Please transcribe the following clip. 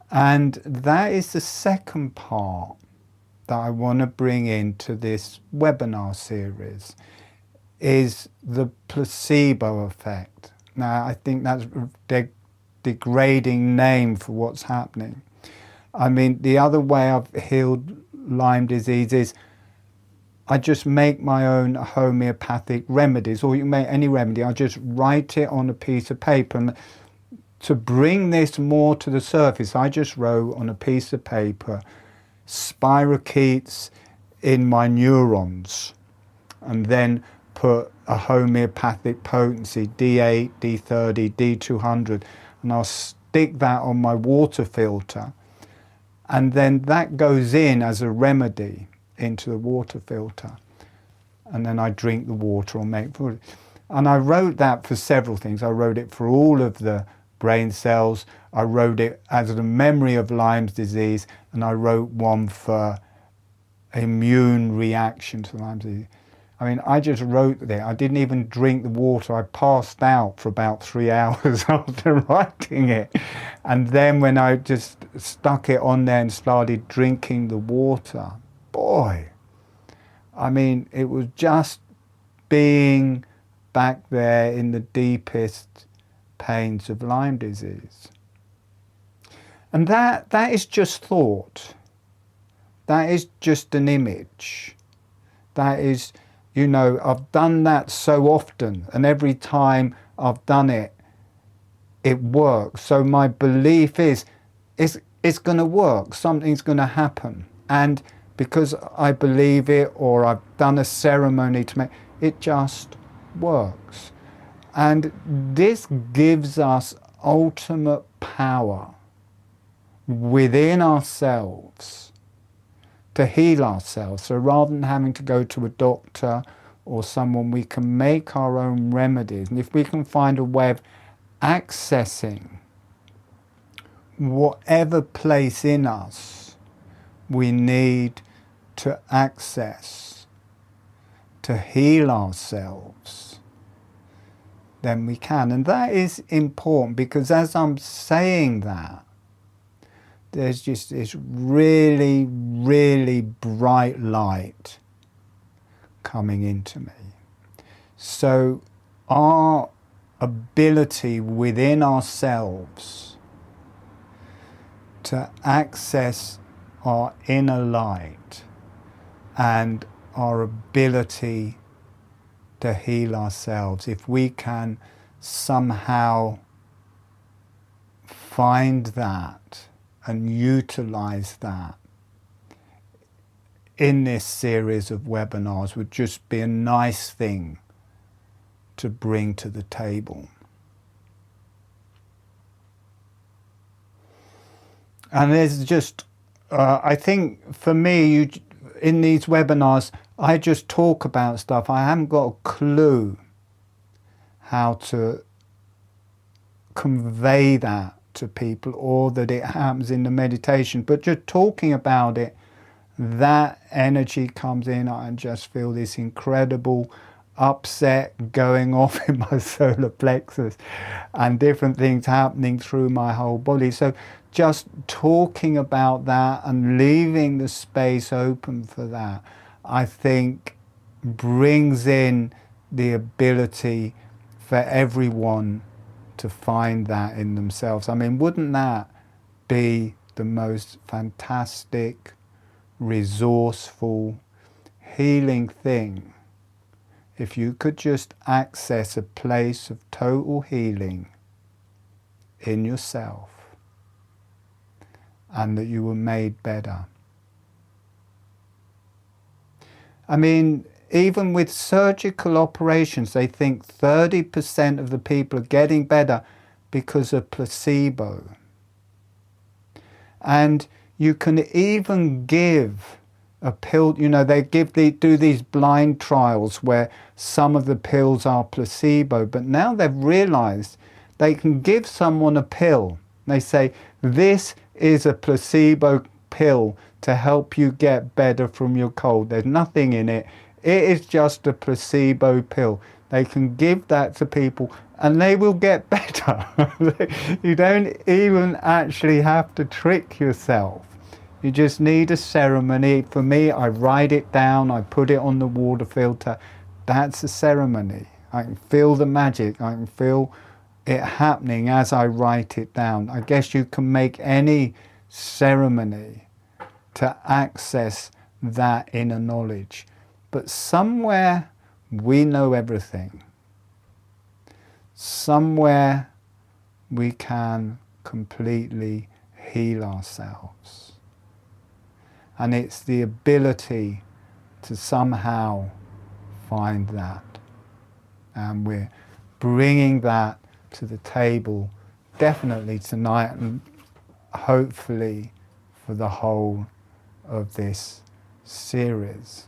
And that is the second part that I want to bring into this webinar series, is the placebo effect. Now, I think that's a degrading name for what's happening. I mean, the other way I've healed Lyme disease is I just make my own homeopathic remedies, or you can make any remedy. I just write it on a piece of paper. And to bring this more to the surface, I just wrote on a piece of paper, spirochetes in my neurons, and then put a homeopathic potency, D8, D30, D200, and I'll stick that on my water filter. And then that goes in as a remedy into the water filter. And then I drink the water or make food. And I wrote that for several things. I wrote it for all of the brain cells. I wrote it as a memory of Lyme's disease. And I wrote one for immune reaction to Lyme's disease. I mean, I just wrote it. I didn't even drink the water. I passed out for about 3 hours after writing it. And then when I just stuck it on there and started drinking the water, boy, I mean, it was just being back there in the deepest pains of Lyme disease. And that is just thought. That is just an image. That is, you know, I've done that so often, and every time I've done it, it works. So my belief is, it's going to work. Something's going to happen. And because I believe it, or I've done a ceremony to make it, just works. And this gives us ultimate power within ourselves to heal ourselves. So rather than having to go to a doctor or someone, we can make our own remedies. And if we can find a way of accessing whatever place in us we need to access to heal ourselves, then we can. And that is important, because as I'm saying that, there's just this really, really bright light coming into me. So our ability within ourselves to access our inner light and our ability to heal ourselves, if we can somehow find that and utilize that in this series of webinars, would just be a nice thing to bring to the table. And there's just, I think for me, in these webinars, I just talk about stuff. I haven't got a clue how to convey that to people, or that it happens in the meditation. But just talking about it, that energy comes in. I just feel this incredible upset going off in my solar plexus, and different things happening through my whole body. So just talking about that and leaving the space open for that, I think brings in the ability for everyone to find that in themselves. I mean, wouldn't that be the most fantastic, resourceful, healing thing, if you could just access a place of total healing in yourself, and that you were made better? I mean, even with surgical operations, they think 30% of the people are getting better because of placebo. And you can even give a pill, you know, they do these blind trials where some of the pills are placebo, but now they've realized they can give someone a pill. They say, this is a placebo pill to help you get better from your cold. There's nothing in it. It is just a placebo pill. They can give that to people and they will get better. You don't even actually have to trick yourself. You just need a ceremony. For me, I write it down, I put it on the water filter. That's a ceremony. I can feel the magic. I can feel it happening as I write it down. I guess you can make any ceremony to access that inner knowledge. But somewhere we know everything. Somewhere we can completely heal ourselves. And it's the ability to somehow find that. And we're bringing that to the table definitely tonight and hopefully for the whole of this series.